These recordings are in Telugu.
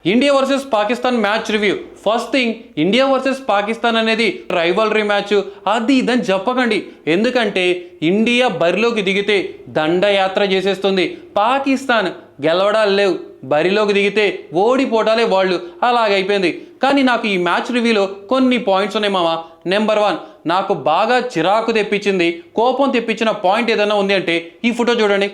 India versus Pakistan match review. First thing, India versus Pakistan అనేది రైవల్రీ మ్యాచ్, అది ఇదని చెప్పకండి. ఎందుకంటే ఇండియా బరిలోకి దిగితే దండయాత్ర చేసేస్తుంది. పాకిస్తాన్ గెలవడాలు లేవు, బరిలోకి దిగితే ఓడిపోవటాలే వాళ్ళు, అలాగైపోయింది. కానీ నాకు ఈ మ్యాచ్ రివ్యూలో కొన్ని పాయింట్స్ ఉన్నాయి మామ. నెంబర్ 1, నాకు బాగా చిరాకు తెప్పించింది, కోపం తెప్పించిన పాయింట్ ఏదైనా ఉంది అంటే ఈ ఫోటో చూడండి.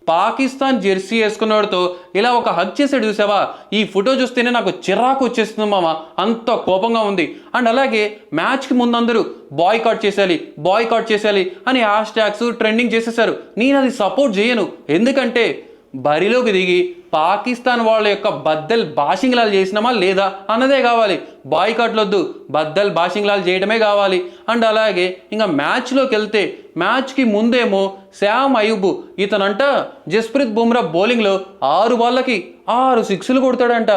పాకిస్తాన్ జెర్సీ వేసుకున్నవాడితో ఇలా ఒక హగ్ చేసాడు చూసావా, ఈ ఫోటో చూస్తేనే నాకు చిరాకు వచ్చేస్తుంది మామ, అంత కోపంగా ఉంది. అండ్ అలాగే మ్యాచ్కి ముందందరూ బాయ్కాట్ చేసేయాలి అని హ్యాష్ ట్యాగ్స్ ట్రెండింగ్ చేసేసారు. నేను అది సపోర్ట్ చేయను. ఎందుకంటే బరిలోకి దిగి పాకిస్తాన్ వాళ్ళ యొక్క బద్దల్ బాషింగ్లాలు చేసినామా లేదా అన్నదే కావాలి. బాయ్కాట్లు వద్దు, బద్దల్ బాషింగ్లాలు చేయడమే కావాలి. అండ్ అలాగే ఇంకా మ్యాచ్లోకి వెళ్తే మ్యాచ్కి ముందేమో శామ్ అయూబ్ ఇతనంట జస్ప్రీత్ బుమ్రా బౌలింగ్లో 6 బాళ్ళకి 6 సిక్స్లు కొడతాడంట.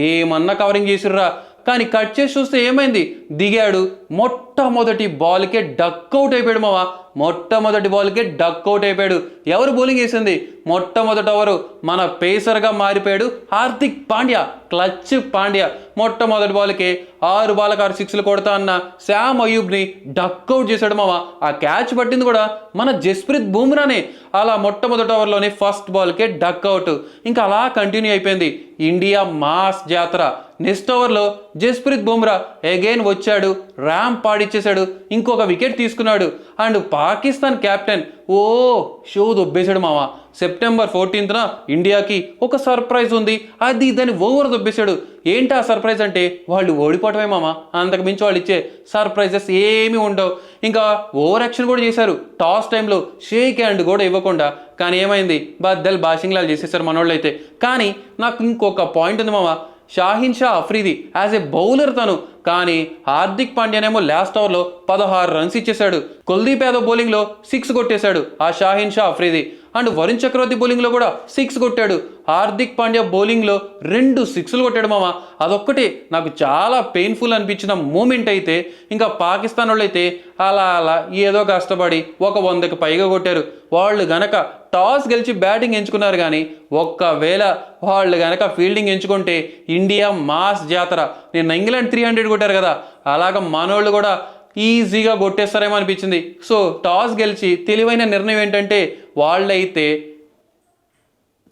ఏమన్నా కవరింగ్ చేసిర్రా. కానీ కట్ చేసి చూస్తే ఏమైంది, దిగాడు, మొట్టమొదటి బాల్కే డక్అవుట్ అయిపోయాడు మావా. మొట్టమొదటి బాల్కే డక్అవుట్ అయిపోయాడు. ఎవరు బౌలింగ్ వేసింది? మొట్టమొదటి ఓవరు మన పేసర్గా మారిపోయాడు హార్దిక్ పాండ్యా, క్లచ్ పాండ్యా. మొట్టమొదటి బాల్కే 6 బాళ్ళకి 6 సిక్స్లు కొడతా అన్న శామ్ అయూబ్ని డక్అవుట్ చేశాడు మావా. ఆ క్యాచ్ పట్టింది కూడా మన జస్ప్రీత్ బుమ్రానే. అలా మొట్టమొదటి ఓవర్లోనే ఫస్ట్ బాల్కే డక్అవుట్. ఇంకా అలా కంటిన్యూ అయిపోయింది ఇండియా మాస్ జాతర. నెక్స్ట్ ఓవర్లో జస్ప్రీత్ బుమ్రా అగైన్ వచ్చాడు, ర్యాంప్ పాడిచ్చేశాడు, ఇంకొక వికెట్ తీసుకున్నాడు. అండ్ పాకిస్తాన్ కెప్టెన్ షో దొబ్బేశాడు మామ. సెప్టెంబర్ 14న ఇండియాకి ఒక సర్ప్రైజ్ ఉంది, అది దాన్ని ఓవర్ దొబ్బేశాడు. ఏంటి ఆ సర్ప్రైజ్ అంటే వాళ్ళు ఓడిపోవటమే మామ, అంతకు మించి వాళ్ళు ఇచ్చే సర్ప్రైజెస్ ఏమీ ఉండవు. ఇంకా ఓవర్ యాక్షన్ కూడా చేశారు టాస్ టైంలో, షేక్ హ్యాండ్ కూడా ఇవ్వకుండా. కానీ ఏమైంది, బద్దల్ బాషింగ్లాలు చేసేసారు మనోళ్ళు అయితే. కానీ నాకు ఇంకొక పాయింట్ ఉంది మామ. Shaheen Shah Afridi as a bowler తను, కానీ హార్దిక్ పాండ్యానేమో లాస్ట్ ఓవర్లో 16 రన్స్ ఇచ్చేశాడు. కుల్దీప్ యాదవ్ బౌలింగ్లో 6 కొట్టేశాడు ఆ షాహీన్ షా అఫ్రీది. అండ్ వరుణ్ చక్రవర్తి బౌలింగ్లో కూడా 6 కొట్టాడు. హార్దిక్ పాండ్యా బౌలింగ్లో 2 సిక్స్లు కొట్టాడు మామ. అదొక్కటే నాకు చాలా పెయిన్ఫుల్ అనిపించిన మూమెంట్. అయితే ఇంకా పాకిస్తాన్ వాళ్ళు అయితే అలా ఏదో కష్టపడి ఒక 100కి పైగా కొట్టారు. వాళ్ళు గనక టాస్ గెలిచి బ్యాటింగ్ ఎంచుకున్నారు. కానీ ఒక్కవేళ వాళ్ళు గనక ఫీల్డింగ్ ఎంచుకుంటే ఇండియా మాస్ జాతర. నేను ఇంగ్లాండ్ 300 కొట్టారు కదా, అలాగ మనోళ్ళు కూడా ఈజీగా కొట్టేస్తారేమో అనిపించింది. సో టాస్ గెలిచి తెలివైన నిర్ణయం ఏంటంటే వాళ్ళైతే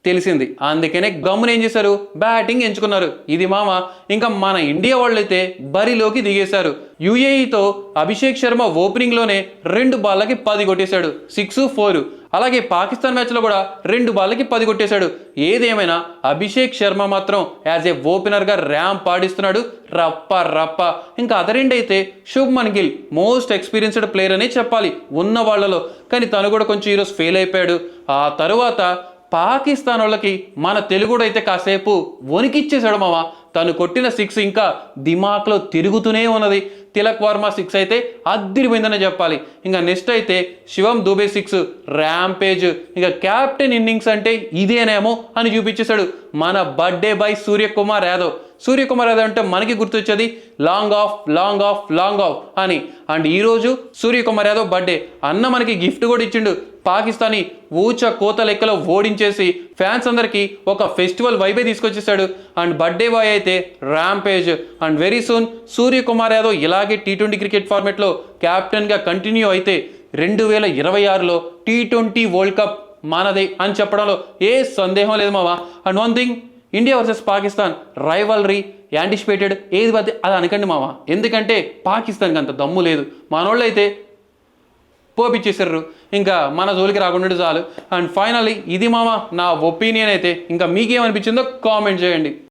తెలిసింది, అందుకనే గమ్మున ఏం చేశారు, బ్యాటింగ్ ఎంచుకున్నారు. ఇది మామ. ఇంకా మన ఇండియా వాళ్ళైతే బరిలోకి దిగేశారు. యూఏఈతో అభిషేక్ శర్మ ఓపెనింగ్లోనే 2 బాళ్ళకి 10 కొట్టేశాడు, 6, 4. అలాగే పాకిస్తాన్ మ్యాచ్లో కూడా 2 బాళ్ళకి 10 కొట్టేశాడు. ఏదేమైనా అభిషేక్ శర్మ మాత్రం యాజ్ ఏ ఓపెనర్గా ర్యాంప్ పాడిస్తున్నాడు, రప్ప. ఇంకా అదరెండ్ అయితే Shubman Gill most experienced player అనే చెప్పాలి ఉన్న వాళ్ళలో. కానీ తను కూడా కొంచెం ఈరోజు ఫెయిల్ అయిపోయాడు. ఆ తరువాత పాకిస్తాన్ వాళ్ళకి మన తెలుగుడు అయితే కాసేపు వణికిచ్చేశాడు మామ. తను కొట్టిన 6 ఇంకా దిమాక్లో తిరుగుతూనే ఉన్నది. తిలక్ వర్మ 6 అయితే అద్దిరిపోయిందనే చెప్పాలి. ఇంకా నెక్స్ట్ అయితే శివం దూబే 6 ర్యాంపేజ్. ఇంకా క్యాప్టెన్ ఇన్నింగ్స్ అంటే ఇదేనేమో అని చూపించేశాడు మన బర్త్డే బాయ్ సూర్యకుమార్ యాదవ్. సూర్యకుమార్ యాదవ్ అంటే మనకి గుర్తొచ్చేది లాంగ్ ఆఫ్ అని. అండ్ ఈరోజు సూర్యకుమార్ యాదవ్ బర్త్డే. అన్న మనకి గిఫ్ట్ కూడా ఇచ్చిండు. పాకిస్తానీ ఊచ కోత లెక్కలో ఓడించేసి ఫ్యాన్స్ అందరికీ ఒక ఫెస్టివల్ వైబే తీసుకొచ్చేసాడు. అండ్ బర్త్డే బాయ్ అయితే rampage. And very soon Suryakumar Yadav ఇలాగే T20 క్రికెట్ ఫార్మేట్లో క్యాప్టెన్గా కంటిన్యూ అయితే 2026లో T20 వరల్డ్ కప్ మనదే అని చెప్పడంలో ఏ సందేహం లేదు మావా. And one thing, India versus Pakistan rivalry anticipated ఏది పడితే అది అనకండి మామ. ఎందుకంటే పాకిస్తాన్కి అంత దమ్ము లేదు, మనోళ్ళు అయితే పోపిచ్చేసారు. ఇంకా మన జోలికి రాకుండా చాలు. అండ్ ఫైనల్లీ ఇది మామ నా ఒపీనియన్ అయితే. ఇంకా మీకేమనిపించిందో కామెంట్ చేయండి.